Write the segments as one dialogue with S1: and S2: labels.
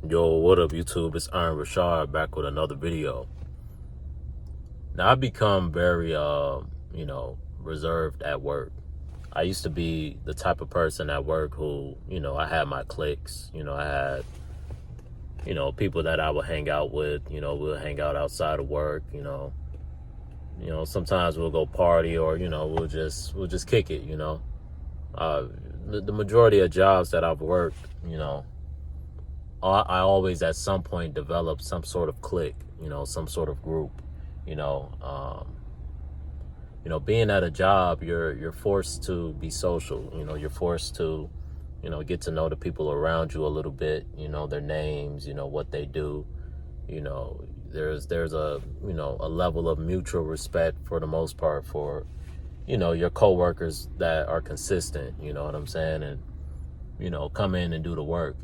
S1: Yo, what up, YouTube? It's Richawd back with another video. Now, I've become very, reserved at work. I used to be the type of person at work who, I had my cliques. I had, people that I would hang out with. We'll hang out outside of work. Sometimes we'll go party or, we'll just kick it. The majority of jobs that I've worked, I always at some point develop some sort of clique, some sort of group, you know. Being at a job, you're forced to be social. You're forced to, get to know the people around you a little bit. Their names, what they do. There's a a level of mutual respect for the most part for, your coworkers that are consistent. You know what I'm saying, and come in and do the work.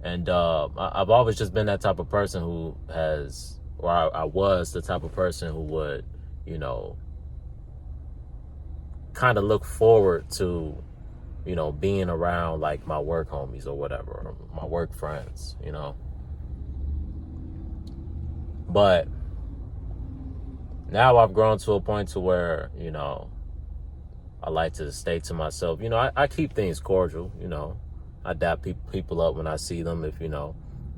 S1: And I've always just been that type of person who has, or I was the type of person who would, kind of look forward to, being around like my work homies or whatever, or my work friends, But now I've grown to a point to where, I like to stay to myself. I keep things cordial, I dap people up when I see them. If,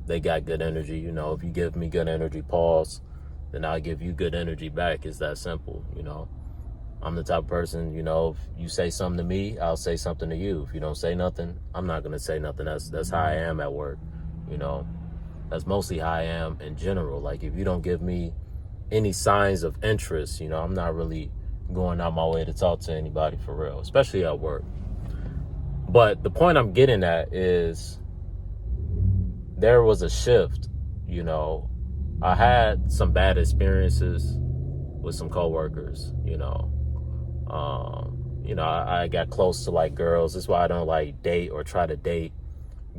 S1: they got good energy, if you give me good energy, pause, then I'll give you good energy back. It's that simple, I'm the type of person, if you say something to me, I'll say something to you. If you don't say nothing, I'm not going to say nothing. That's how I am at work, That's mostly how I am in general. Like, if you don't give me any signs of interest, I'm not really going out my way to talk to anybody for real, especially at work. But the point I'm getting at is there was a shift. I had some bad experiences with some coworkers. I got close to like girls. That's why I don't like date or try to date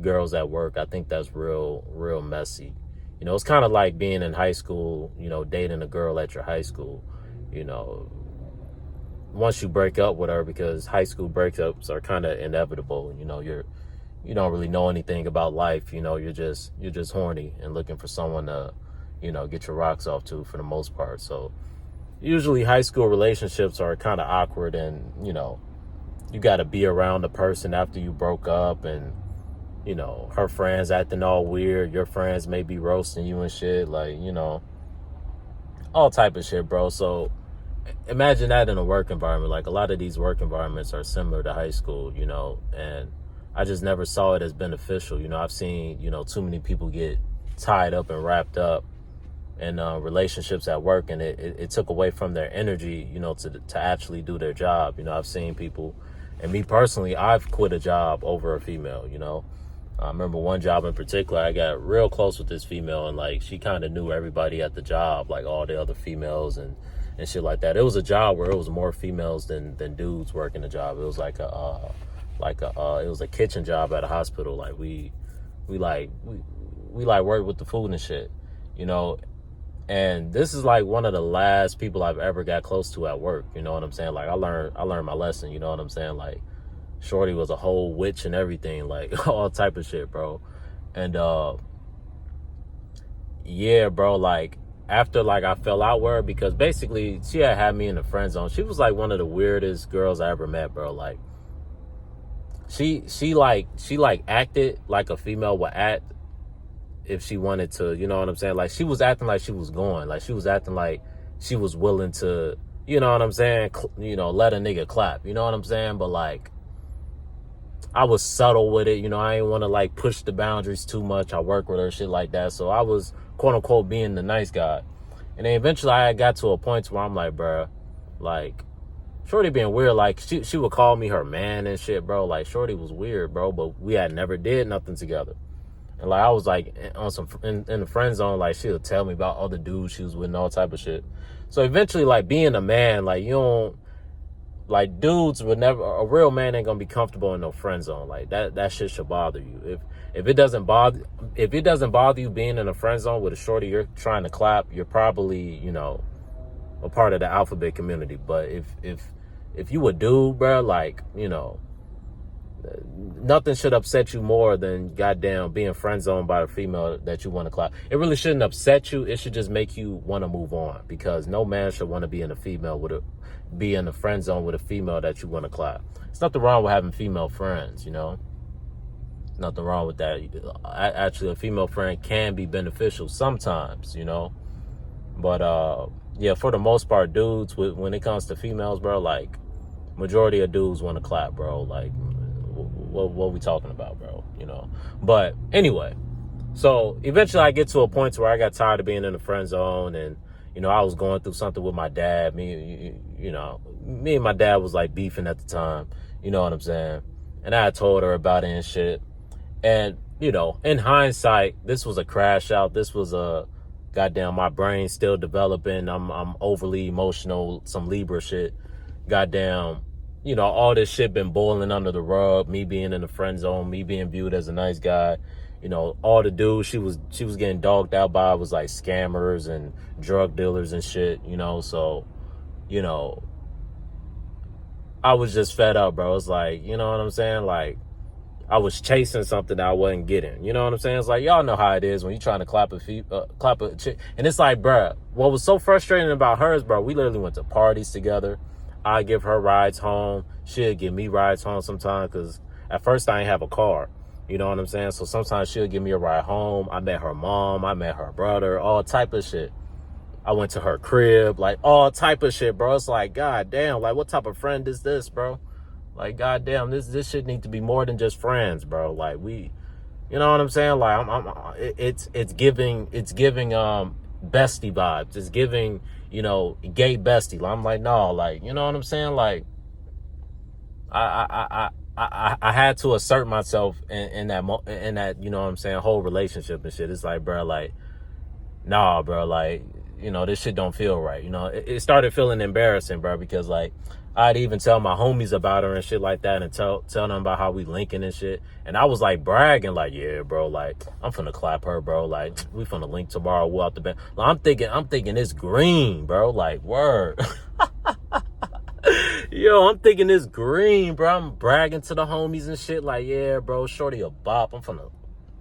S1: girls at work. I think that's real messy. It's kind of like being in high school, dating a girl at your high school. Once you break up with her, because high school breakups are kind of inevitable. You don't really know anything about life. You're just horny and looking for someone to, get your rocks off to for the most part. So usually high school relationships are kind of awkward, and, you got to be around the person after you broke up, and, her friends acting all weird. Your friends may be roasting you and shit, like, all type of shit, bro. So imagine that in a work environment. Like, a lot of these work environments are similar to high school, and I just never saw it as beneficial. I've seen, too many people get tied up and wrapped up in relationships at work, and it took away from their energy, to actually do their job. I've seen people, and me personally, I've quit a job over a female. I remember one job in particular, I got real close with this female, and like, she kind of knew everybody at the job, like all the other females and shit like that. It was a job where it was more females than dudes working the job. It was like it was a kitchen job at a hospital. Like, we work with the food and shit, and this is like one of the last people I've ever got close to at work. You know what I'm saying? Like, I learned my lesson. You know what I'm saying? Like, shorty was a whole witch and everything, like all type of shit, bro. And yeah, bro, like, after like I fell out with her, because basically she had me in the friend zone. She was like one of the weirdest girls I ever met, bro. Like, she acted like a female would act if she wanted to, you know what I'm saying? Like, she was acting like she was going, like she was acting like she was willing to, you know what I'm saying, let a nigga clap, you know what I'm saying? But like, I was subtle with it, I didn't want to like push the boundaries too much. I work with her, shit like that. So I was, quote unquote, being the nice guy. And then eventually I got to a point where I'm like, bruh, like, shorty being weird. Like, she would call me her man and shit, bro. Like, shorty was weird, bro, but we had never did nothing together. And like, I was like on some in the friend zone. Like, she would tell me about other dudes she was with and all type of shit. So eventually, like, being a man, like, you don't, like, dudes would never, a real man ain't gonna be comfortable in no friend zone. Like, that shit should bother you. If it doesn't bother you being in a friend zone with a shorty you're trying to clap, you're probably, a part of the alphabet community. But if you a dude, bro, like, nothing should upset you more than goddamn being friend zoned by a female that you want to clap. It really shouldn't upset you. It should just make you want to move on, because no man should want to be in a friend zone with a female that you want to clap. There's nothing wrong with having female friends, you know. Nothing wrong with that. Actually, a female friend can be beneficial sometimes, you know. But yeah, for the most part, dudes, when it comes to females, bro, like majority of dudes want to clap, bro. Like, what we talking about, bro? You know. But anyway, so eventually I get to a point where I got tired of being in the friend zone, and you know, I was going through something with my dad. Me and my dad was like beefing at the time. You know what I'm saying? And I had told her about it and shit. And, you know, in hindsight, this was a crash out. This was a goddamn, my brain still developing. I'm overly emotional, some Libra shit. Goddamn, you know, all this shit been boiling under the rug. Me being in the friend zone, me being viewed as a nice guy. You know, all the dudes she was getting dogged out by was like scammers and drug dealers and shit, you know. So, you know, I was just fed up, bro. It's like, you know what I'm saying? Like, I was chasing something that I wasn't getting. You know what I'm saying? It's like, y'all know how it is when you're trying to clap a chick. And it's like, bruh, what was so frustrating about her is, bro, we literally went to parties together. I give her rides home. She'll give me rides home sometimes, because at first I ain't have a car. You know what I'm saying? So sometimes she'll give me a ride home. I met her mom. I met her brother. All type of shit. I went to her crib. Like, all type of shit, bro. It's like, god damn. Like, what type of friend is this, bro? Like, goddamn, this shit need to be more than just friends, bro. Like, we, you know what I'm saying? Like, it's giving bestie vibes. It's giving, you know, gay bestie. I'm like, no, like, you know what I'm saying? Like, I had to assert myself in that, you know what I'm saying, whole relationship and shit. It's like, bro, like, nah, bro, like, you know, this shit don't feel right. You know, it started feeling embarrassing, bro, because like, I'd even tell my homies about her and shit like that, and tell them about how we linking and shit. And I was like bragging, like, yeah, bro, like, I'm finna clap her, bro. Like, we finna link tomorrow. We'll out the bed. Like, I'm thinking it's green, bro. Like, word. Yo, I'm thinking it's green, bro. I'm bragging to the homies and shit. Like, yeah, bro, shorty a bop. I'm finna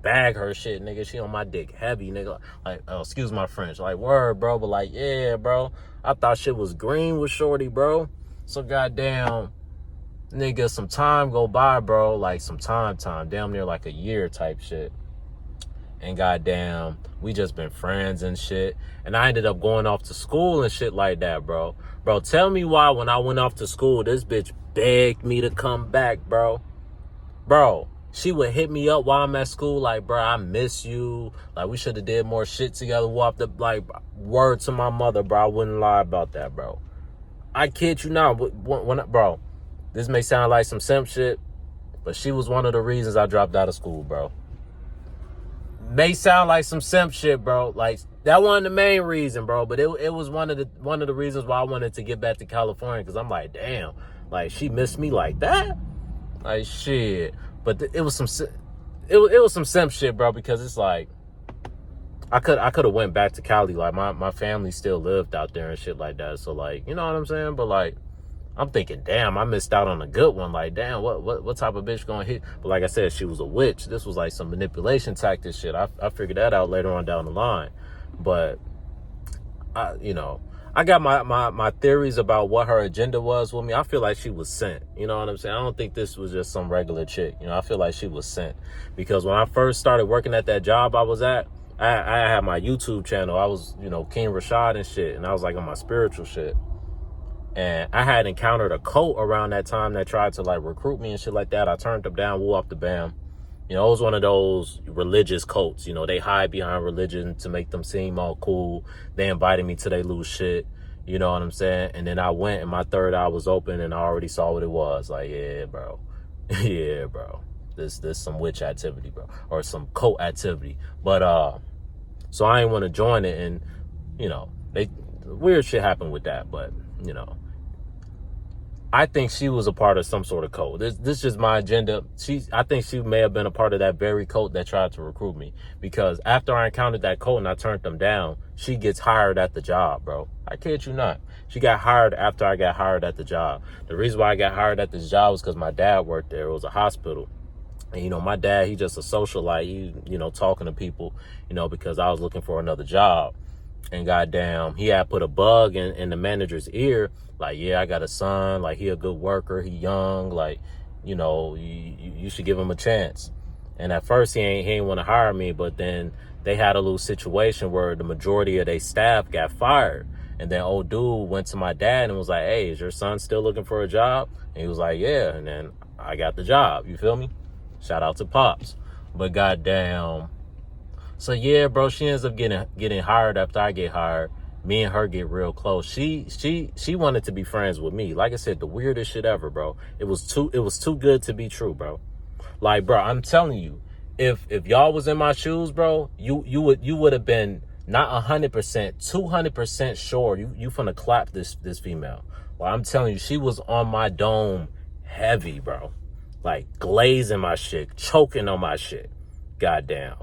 S1: bag her shit, nigga. She on my dick heavy, nigga. Like, excuse my French. Like, word, bro. But like, yeah, bro. I thought shit was green with shorty, bro. So goddamn, nigga, some time go by, bro. Like some time, damn near like a year type shit. And goddamn, we just been friends and shit. And I ended up going off to school and shit like that, bro. Bro, tell me why when I went off to school, this bitch begged me to come back, bro. Bro, she would hit me up while I'm at school, like, bro, I miss you. Like, we should have did more shit together. Like, word to my mother, bro. I wouldn't lie about that, bro. I kid you not, bro, this may sound like some simp shit, but she was one of the reasons I dropped out of school, bro. May sound like some simp shit, bro. Like, that wasn't the main reason, bro, but it was one of the reasons why I wanted to get back to California, because I'm like, damn, like, she missed me like that? Like, shit. But it was some simp shit, bro, because it's like, I could have went back to Cali. Like, my family still lived out there and shit like that. So, like, you know what I'm saying? But, like, I'm thinking, damn, I missed out on a good one. Like, damn, what type of bitch gonna hit? But like I said, she was a witch. This was like some manipulation tactic shit. I figured that out later on down the line. But, you know, I got my theories about what her agenda was with me. I feel like she was sent. You know what I'm saying? I don't think this was just some regular chick. You know, I feel like she was sent. Because when I first started working at that job I was at, I had my YouTube channel. I was, you know, King Richawd and shit. And I was like on my spiritual shit. And I had encountered a cult around that time that tried to like recruit me and shit like that. I turned them down, woo off the bam. You know, it was one of those religious cults. You know, they hide behind religion to make them seem all cool. They invited me to their little shit. You know what I'm saying? And then I went and my third eye was open and I already saw what it was. Like, yeah, bro. Yeah, bro. This some witch activity, bro. Or some cult activity. But, so I didn't want to join it. And, you know, weird shit happened with that. But, you know, I think she was a part of some sort of cult. This is just my agenda. I think she may have been a part of that very cult that tried to recruit me. Because after I encountered that cult and I turned them down, she gets hired at the job, bro. I kid you not. She got hired after I got hired at the job. The reason why I got hired at this job was because my dad worked there. It was a hospital. And, you know, my dad, he just a socialite. He, you know, talking to people, you know, because I was looking for another job. And goddamn, he had put a bug in the manager's ear. Like, yeah, I got a son. Like, he a good worker. He young. Like, you know, you should give him a chance. And at first, he ain't want to hire me. But then they had a little situation where the majority of their staff got fired. And then old dude went to my dad and was like, hey, is your son still looking for a job? And he was like, yeah. And then I got the job. You feel me? Shout out to Pops. But goddamn. So yeah, bro, she ends up getting hired after I get hired. Me and her get real close. She wanted to be friends with me. Like I said, the weirdest shit ever, bro. It was too good to be true, bro. Like, bro, I'm telling you, if y'all was in my shoes, bro, you would have been not 100%, 200% sure you finna clap this female. Well, I'm telling you, she was on my dome heavy, bro. Like glazing my shit, choking on my shit. Goddamn.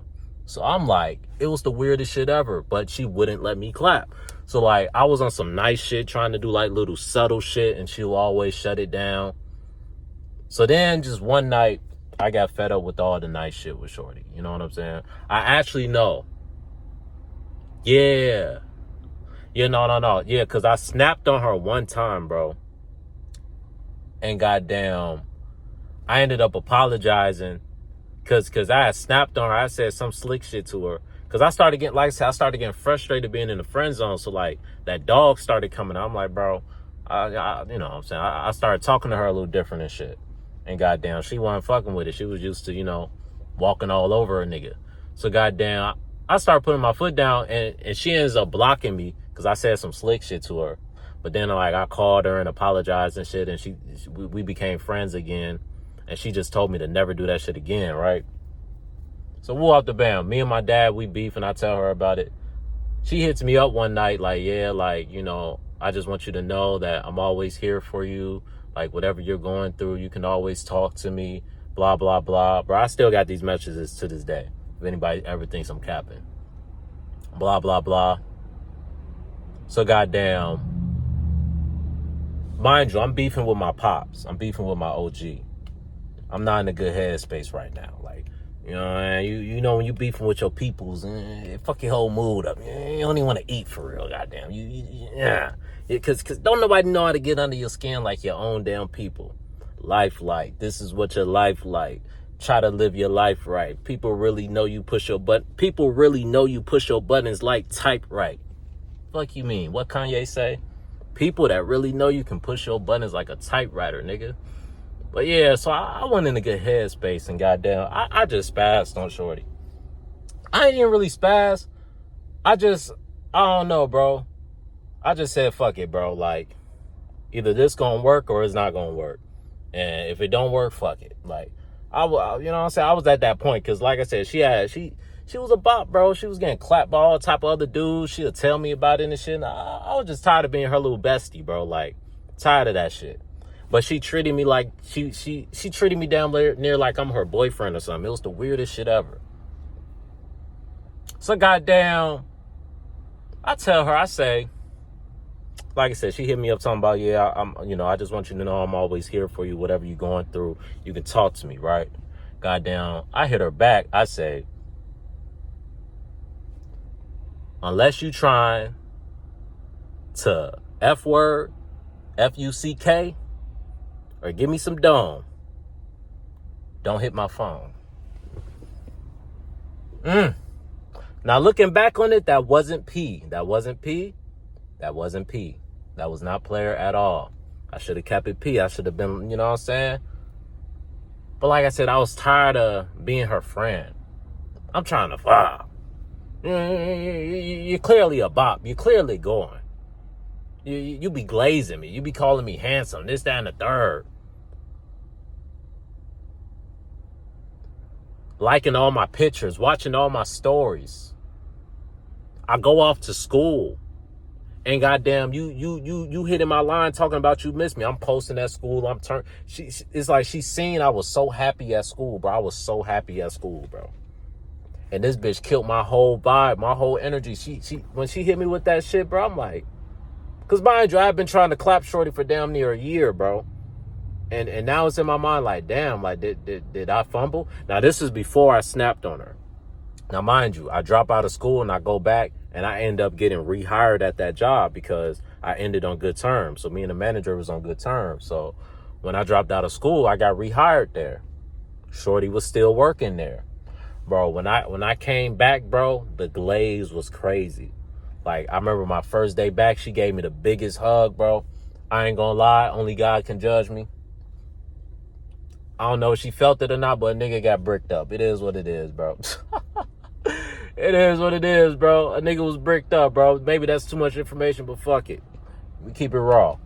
S1: So I'm like, it was the weirdest shit ever, but she wouldn't let me clap. So like, I was on some nice shit, trying to do like little subtle shit, and she'll always shut it down. So then just one night, I got fed up with all the nice shit with shorty. You know what I'm saying? I actually know. Yeah. Yeah, no. Yeah, because I snapped on her one time, bro. And goddamn, I ended up apologizing. Cause I had snapped on her. I said some slick shit to her. Cause I started getting, like I said, I started getting frustrated being in the friend zone. So like that dog started coming out. I'm like, bro, I you know what I'm saying? I started talking to her a little different and shit. And goddamn, she wasn't fucking with it. She was used to, you know, walking all over a nigga. So goddamn, I started putting my foot down and she ends up blocking me because I said some slick shit to her. But then like I called her and apologized and shit, and we became friends again. And she just told me to never do that shit again, right? So woo off the bam. Me and my dad, we beef, and I tell her about it. She hits me up one night like, yeah, like, you know, I just want you to know that I'm always here for you. Like, whatever you're going through, you can always talk to me, blah, blah, blah. But I still got these messages to this day. If anybody ever thinks I'm capping. Blah, blah, blah. So goddamn. Mind you, I'm beefing with my pops. I'm beefing with my OG. I'm not in a good headspace right now. Like, you know, you know when you beefing with your peoples, fuck your whole mood up. You don't even want to eat for real, goddamn. Yeah. Because don't nobody know how to get under your skin like your own damn people. Life like. This is what your life like. Try to live your life right. People really know you push your buttons like type right. Fuck you mean? What Kanye say? People that really know you can push your buttons like a typewriter, nigga. But yeah, so I went in a good headspace and goddamn, I just spazzed on shorty. I ain't even really spaz. I don't know, bro. I just said, fuck it, bro. Like, either this gonna work or it's not gonna work. And if it don't work, fuck it. Like, you know what I'm saying? I was at that point, because like I said, she was a bop, bro. She was getting clapped by all type of other dudes. She'll tell me about it and shit. And I was just tired of being her little bestie, bro. Like, tired of that shit. But she treated me like, she treated me down near like I'm her boyfriend or something. It was the weirdest shit ever. So goddamn, I tell her, I say, like I said, she hit me up talking about, yeah, I just want you to know I'm always here for you. Whatever you're going through, you can talk to me, right? Goddamn, I hit her back. I say, unless you trying to F-word, F-U-C-K, or give me some dome, don't hit my phone. Now, looking back on it, that wasn't P. That was not player at all. I should have kept it P. I should have been, you know what I'm saying? But like I said, I was tired of being her friend. I'm trying to fuck. You're clearly a bop. You're clearly going. You be glazing me. You be calling me handsome. This, that, and the third. Liking all my pictures. Watching all my stories. I go off to school. And goddamn, you hitting my line talking about you miss me. I'm posting at school. It's like she's seen I was so happy at school, bro. I was so happy at school, bro. And this bitch killed my whole vibe, my whole energy. She when she hit me with that shit, bro, I'm like, cause mind you, I've been trying to clap shorty for damn near a year, bro. And now it's in my mind like, damn, like did I fumble? Now this is before I snapped on her. Now, mind you, I drop out of school and I go back and I end up getting rehired at that job because I ended on good terms. So me and the manager was on good terms. So when I dropped out of school, I got rehired there. Shorty was still working there. Bro, when I came back, bro, the glaze was crazy. Like, I remember my first day back, she gave me the biggest hug, bro. I ain't gonna lie, only God can judge me. I don't know if she felt it or not, but a nigga got bricked up. It is what it is, bro. It is what it is, bro. A nigga was bricked up, bro. Maybe that's too much information, but fuck it. We keep it raw.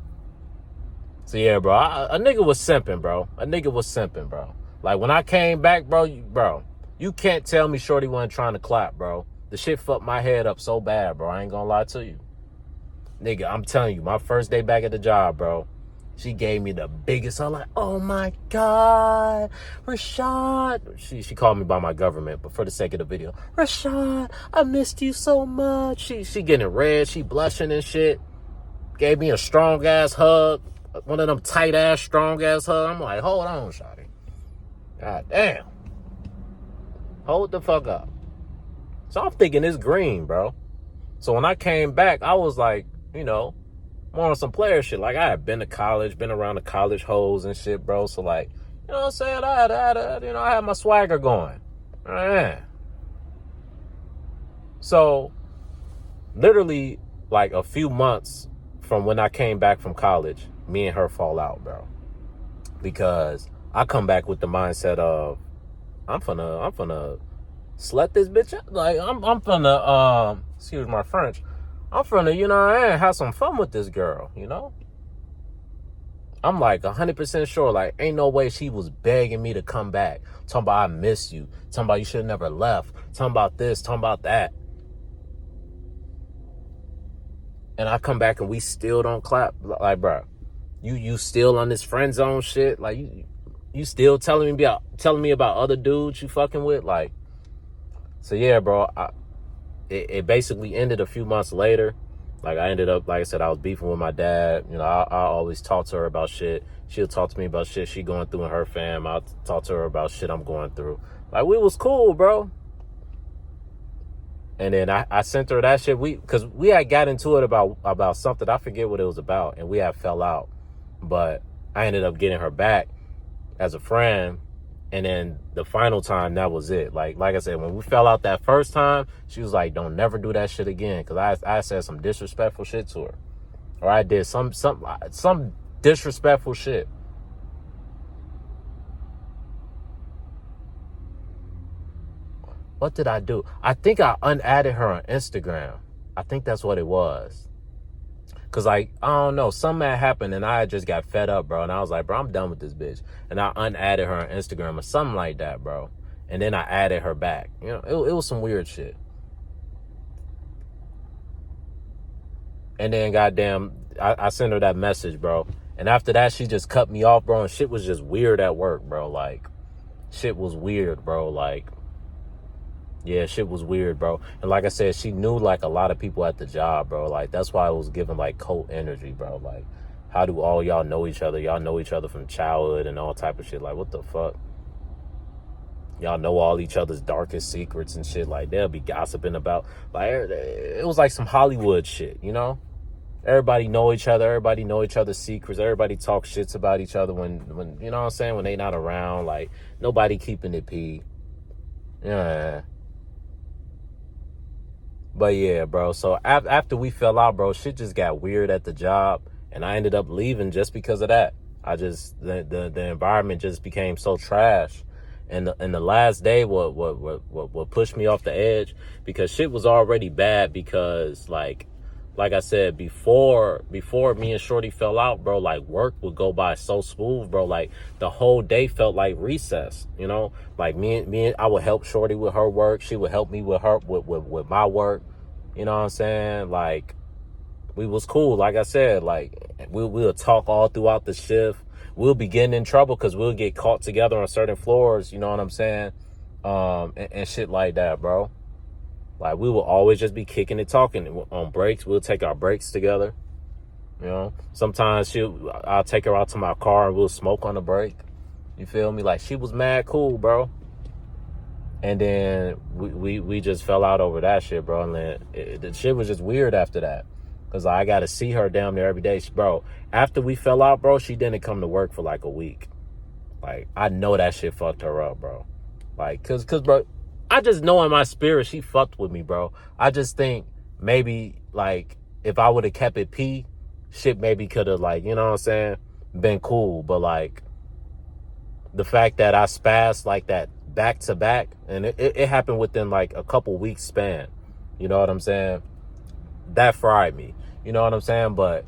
S1: So yeah, bro. A nigga was simping, bro. A nigga was simping, bro. Like when I came back, bro, you can't tell me shorty wasn't trying to clap, bro. The shit fucked my head up so bad, bro. I ain't gonna lie to you. Nigga, I'm telling you, my first day back at the job, bro. She gave me the biggest. I'm like, oh my God, Richawd. She called me by my government, but for the sake of the video, Richawd, I missed you so much. She getting red, she blushing and shit. Gave me a strong ass hug, one of them tight ass strong ass hugs. I'm like, hold on, shawty. God damn. Hold the fuck up. So I'm thinking it's green, bro. So when I came back, I was like, you know, more on some player shit. Like, I had been to college, been around the college hoes and shit, bro. So, like, you know what I'm saying? I had my swagger going. Man. So, literally, like, a few months from when I came back from college, me and her fall out, bro. Because I come back with the mindset of, I'm finna slut this bitch up. Like, I'm finna, excuse my French, I'm finna, you know, have some fun with this girl, you know? I'm like 100% sure, like, ain't no way she was begging me to come back. Talking about I miss you. Talking about you should have never left. Talking about this, talking about that. And I come back and we still don't clap. Like, bro, you still on this friend zone shit? Like, you still telling me about other dudes you fucking with? Like, so yeah, bro, it basically ended a few months later. Like, I ended up, like I said, I was beefing with my dad. You know, I always talk to her about shit. She'll talk to me about shit she going through in her fam. I'll talk to her about shit I'm going through. Like, we was cool, bro. And then I sent her that shit. Because we had got into it about something. I forget what it was about. And we had fell out. But I ended up getting her back as a friend. And then the final time, that was it. Like I said, when we fell out that first time, she was like, don't never do that shit again. Because I said some disrespectful shit to her. Or I did some disrespectful shit. What did I do? I think I unadded her on Instagram. I think that's what it was. Cause like, I don't know, something had happened and I just got fed up, bro. And I was like, bro, I'm done with this bitch. And I unadded her on Instagram or something like that, bro. And then I added her back. You know, it was some weird shit. And then goddamn, I sent her that message, bro. And after that, she just cut me off, bro. And shit was just weird at work, bro. Like, shit was weird, bro. Like, yeah, shit was weird, bro. And like I said, she knew, like, a lot of people at the job, bro. Like, that's why it was giving, like, cult energy, bro. Like, how do all y'all know each other? Y'all know each other from childhood and all type of shit. Like, what the fuck? Y'all know all each other's darkest secrets and shit. Like, they'll be gossiping about. Like, it was like some Hollywood shit, you know? Everybody know each other. Everybody know each other's secrets. Everybody talk shits about each other when you know what I'm saying? When they not around. Like, nobody keeping it pee. Yeah. But yeah, bro. So after we fell out, bro, shit just got weird at the job, and I ended up leaving just because of that. The environment just became so trash, and the last day, what pushed me off the edge, because shit was already bad. Because like I said, before me and Shorty fell out, bro, like, work would go by so smooth, bro. Like, the whole day felt like recess, you know? Like, I would help Shorty with her work. She would help me with my work. You know what I'm saying? Like, we was cool. Like I said, like we'll talk all throughout the shift. We'll be getting in trouble because we'll get caught together on certain floors. You know what I'm saying? And shit like that, bro. Like we will always just be kicking and talking on breaks. We'll take our breaks together. You know, sometimes I'll take her out to my car and we'll smoke on the break. You feel me? Like she was mad cool, bro. And then we just fell out over that shit, bro. And then the shit was just weird after that. Because I got to see her damn near every day. Bro, after we fell out, bro, she didn't come to work for like a week. Like, I know that shit fucked her up, bro. Like, cause, bro, I just know in my spirit she fucked with me, bro. I just think maybe, like, if I would have kept it P, shit maybe could have, like, you know what I'm saying, been cool. But, like, the fact that I spazzed like that back to back, and it happened within, like, a couple weeks span. You know what I'm saying? That fried me. You know what I'm saying? But,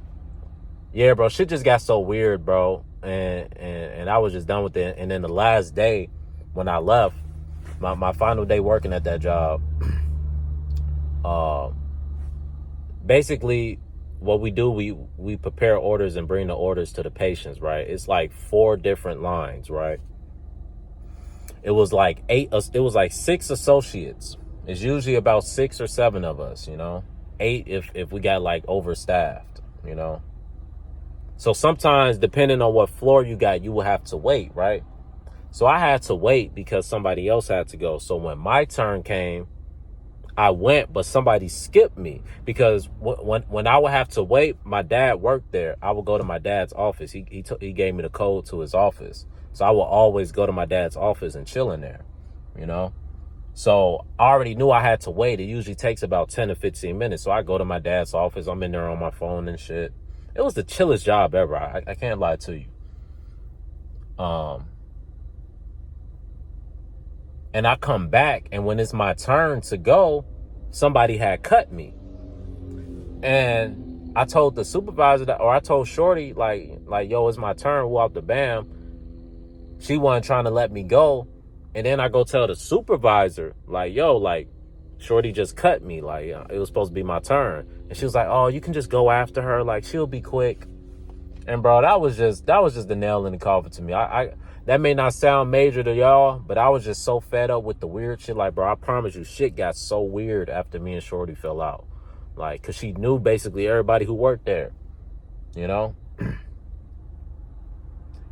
S1: yeah, bro, shit just got so weird, bro. And I was just done with it. And then the last day when I left, my final day working at that job, basically what we do, we prepare orders and bring the orders to the patients, right? It's like 4 different lines, right? It was like 6 associates. It's usually about 6 or 7 of us, you know? 8 if we got like overstaffed, you know? So sometimes, depending on what floor you got, you will have to wait, right? So I had to wait because somebody else had to go. So when my turn came, I went, but somebody skipped me. Because when I would have to wait, my dad worked there. I would go to my dad's office. He gave me the code to his office. So I would always go to my dad's office and chill in there, you know? So I already knew I had to wait. It usually takes about 10 to 15 minutes. So I go to my dad's office. I'm in there on my phone and shit. It was the chillest job ever. I can't lie to you. And I come back, and when it's my turn to go, somebody had cut me. And I told the supervisor or I told Shorty, like, yo, it's my turn. Whoop the bam. She wasn't trying to let me go. And then I go tell the supervisor, like, yo, like, Shorty just cut me. Like, it was supposed to be my turn. And she was like, oh, you can just go after her. Like, she'll be quick. And, bro, that was just the nail in the coffin to me. That may not sound major to y'all, but I was just so fed up with the weird shit. Like, bro, I promise you, shit got so weird after me and Shorty fell out. Like, because she knew basically everybody who worked there, you know?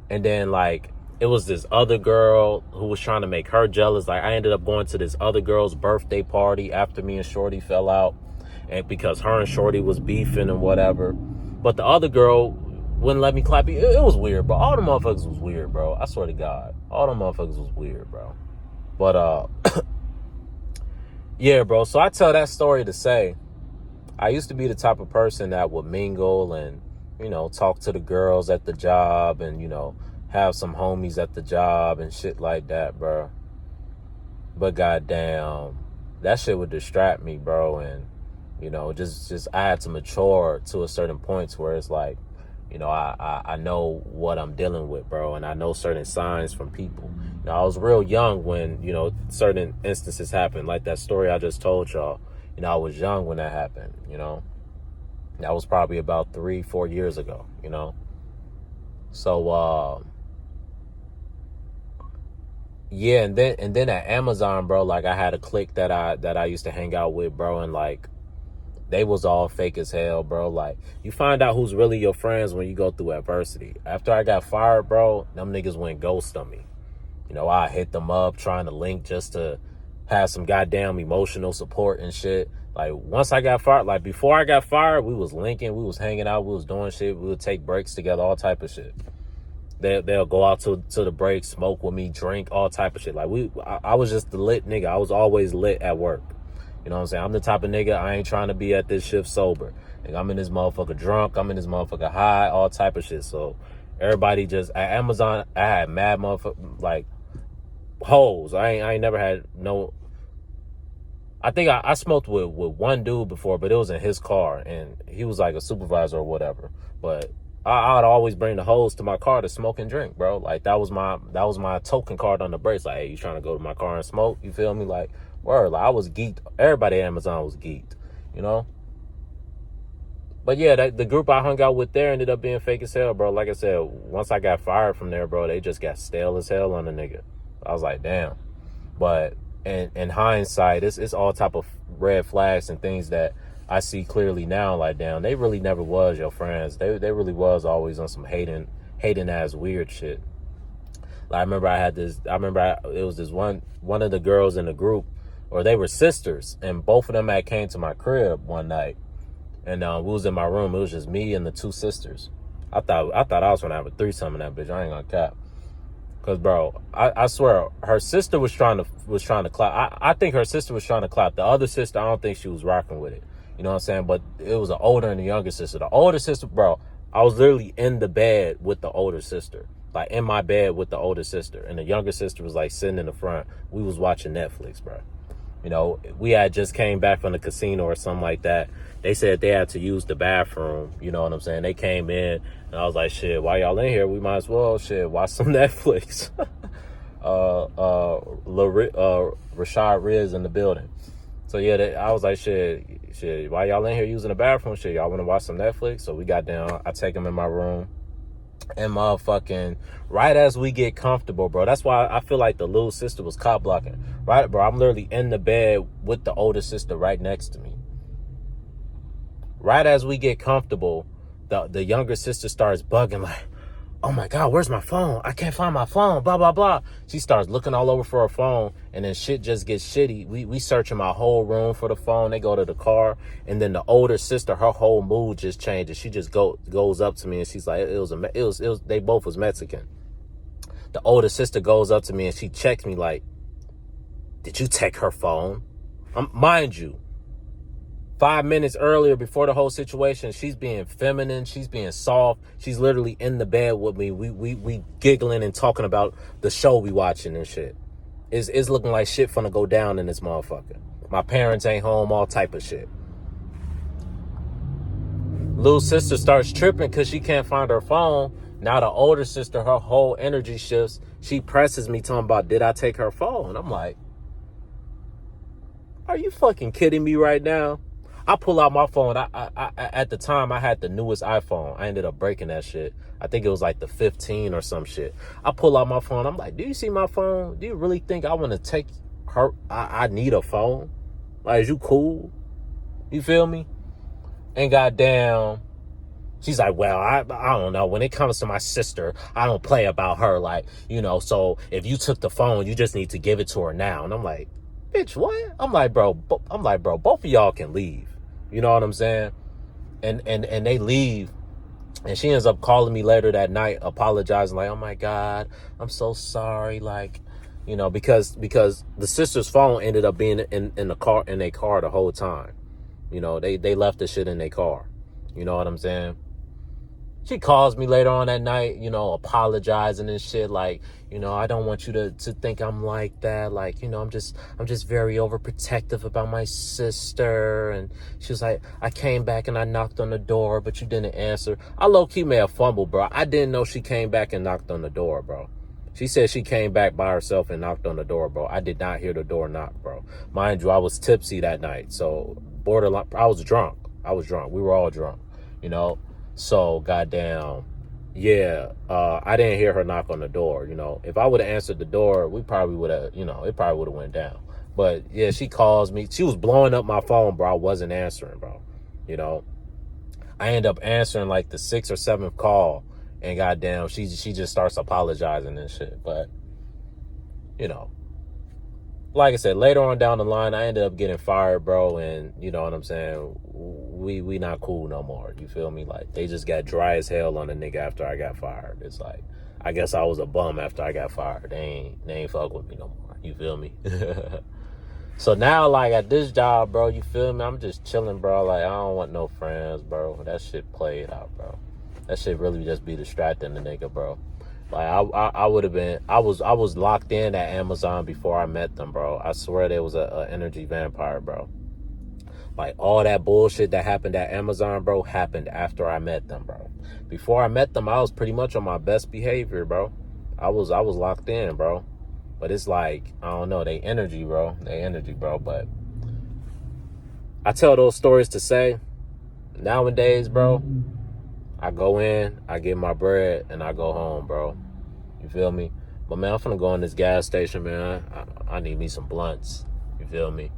S1: And then, like, it was this other girl who was trying to make her jealous. Like, I ended up going to this other girl's birthday party after me and Shorty fell out. And because her and Shorty was beefing and whatever. But the other girl wouldn't let me clap. It was weird, bro. All the motherfuckers was weird, bro. I swear to God. All the motherfuckers was weird, bro. But, yeah, bro. So I tell that story to say, I used to be the type of person that would mingle and, you know, talk to the girls at the job and, you know, have some homies at the job and shit like that, bro. But goddamn, that shit would distract me, bro. And, you know, just I had to mature to a certain point where it's like, you know, I know what I'm dealing with, bro. And I know certain signs from people. You know, I was real young when, you know, certain instances happened. Like that story I just told y'all. You know, I was young when that happened, you know. That was probably about 3-4 years ago, you know. So, yeah, and then at Amazon, bro, like I had a clique that I used to hang out with, bro, and like they was all fake as hell, bro. Like, you find out who's really your friends when you go through adversity. After I got fired, bro, them niggas went ghost on me. You know, I hit them up trying to link just to have some goddamn emotional support and shit. Like, once I got fired, like before I got fired, we was linking, we was hanging out, we was doing shit, we would take breaks together, all type of shit. They'll go out to the break, smoke with me, drink, all type of shit. Like, I was just the lit nigga. I was always lit at work. You know what I'm saying? I'm the type of nigga, I ain't trying to be at this shift sober. Like, I'm in this motherfucker drunk, I'm in this motherfucker high, all type of shit. So everybody just, at Amazon, I had mad motherfucker, like, hoes. I ain't never had no, I think I smoked with one dude before, but it was in his car, and he was like a supervisor or whatever. But I'd always bring the hoes to my car to smoke and drink, bro. Like, that was my token card on the brakes. Like, hey, you trying to go to my car and smoke? You feel me? Like, word. Like, I was geeked. Everybody at Amazon was geeked, you know? But yeah, the group I hung out with there ended up being fake as hell, bro. Like I said, once I got fired from there, bro, they just got stale as hell on the nigga. I was like, damn. But in hindsight, it's all type of red flags and things that I see clearly now. Like, damn, they really never was your friends. They really was always on some hating ass weird shit. Like, it was this one of the girls in the group, or they were sisters, and both of them had came to my crib one night, and we was in my room. It was just me and the two sisters. I thought I was gonna have a threesome in that bitch. I ain't gonna cap. Cause bro, I swear her sister was trying to clap. I think her sister was trying to clap. The other sister, I don't think she was rocking with it. You know what I'm saying? But it was an older and a younger sister. The older sister, bro, I was literally in the bed with the older sister. Like in my bed with the older sister. And the younger sister was like sitting in the front. We was watching Netflix, bro. You know, we had just came back from the casino or something like that. They said they had to use the bathroom. You know what I'm saying? They came in and I was like, shit, while y'all in here, we might as well, shit, watch some Netflix. Richawd Riz in the building. So yeah, I was like, shit, while y'all in here using the bathroom, shit, y'all want to watch some Netflix? So we got down. I take them in my room. And motherfucking, right as we get comfortable, bro. That's why I feel like the little sister was cop blocking. Right, bro? I'm literally in the bed with the older sister right next to me. Right as we get comfortable, the younger sister starts bugging like, oh my God, where's my phone? I can't find my phone, blah, blah, blah. She starts looking all over for her phone, and then shit just gets shitty. We searching my whole room for the phone. They go to the car, and then the older sister, her whole mood just changes. She just goes up to me, and she's like, they both was Mexican. The older sister goes up to me, and she checks me like, did you take her phone? Mind you, 5 minutes earlier, before the whole situation, she's being feminine. She's being soft. She's literally in the bed with me. We giggling and talking about the show we watching and shit. It's looking like shit finna go down in this motherfucker. My parents ain't home, all type of shit. Little sister starts tripping because she can't find her phone. Now the older sister, her whole energy shifts. She presses me talking about, did I take her phone? I'm like, are you fucking kidding me right now? I pull out my phone. I at the time, I had the newest iPhone. I ended up breaking that shit. I think it was like the 15 or some shit. I pull out my phone. I'm like, do you see my phone? Do you really think I want to take her? I need a phone? Like, is you cool? You feel me? And goddamn, she's like, well, I don't know. When it comes to my sister, I don't play about her. Like, you know, so if you took the phone, you just need to give it to her now. And I'm like, bitch, what? I'm like, bro, both of y'all can leave. You know what I'm saying? And they leave, and she ends up calling me later that night, apologizing, like, oh my God, I'm so sorry. Like, you know, because the sister's phone ended up being in their car the whole time. You know, they left the shit in their car. You know what I'm saying? She calls me later on that night, you know, apologizing and shit. Like, you know, I don't want you to think I'm like that. Like, you know, I'm just very overprotective about my sister. And she was like, I came back and I knocked on the door, but you didn't answer. I low-key may have fumbled, bro. I didn't know she came back and knocked on the door, bro. She said she came back by herself and knocked on the door, bro. I did not hear the door knock, bro. Mind you, I was tipsy that night. So borderline, I was drunk. We were all drunk, you know. So, goddamn, yeah, I didn't hear her knock on the door, you know. If I would have answered the door, we probably would have, you know, it probably would have went down. But, yeah, she calls me. She was blowing up my phone, bro. I wasn't answering, bro, you know. I end up answering, like, the 6th or 7th call, and goddamn, she just starts apologizing and shit. But, you know, like I said, later on down the line, I ended up getting fired, bro, and you know what I'm saying? We not cool no more. You feel me? Like, they just got dry as hell on the nigga after I got fired. It's like, I guess I was a bum after I got fired. They ain't fuck with me no more. You feel me? So now, like, at this job, bro, you feel me? I'm just chilling, bro. Like, I don't want no friends, bro. That shit played out, bro. That shit really just be distracting the nigga, bro. Like, I would have been, I was locked in at Amazon before I met them, bro. I swear there was a energy vampire, bro. Like, all that bullshit that happened at Amazon, bro, happened after I met them, bro. Before I met them, I was pretty much on my best behavior, bro. I was locked in, bro. But it's like, I don't know, they energy, bro. But I tell those stories to say, Nowadays, bro, I go in, I get my bread, and I go home, bro. You feel me? But man, I'm finna go in this gas station, man. I need me some blunts. You feel me?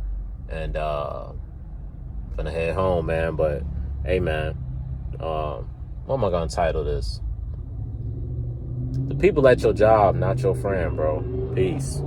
S1: And finna head home, man. But hey, man, what am I gonna title this? The people at your job, not your friend, bro. Peace.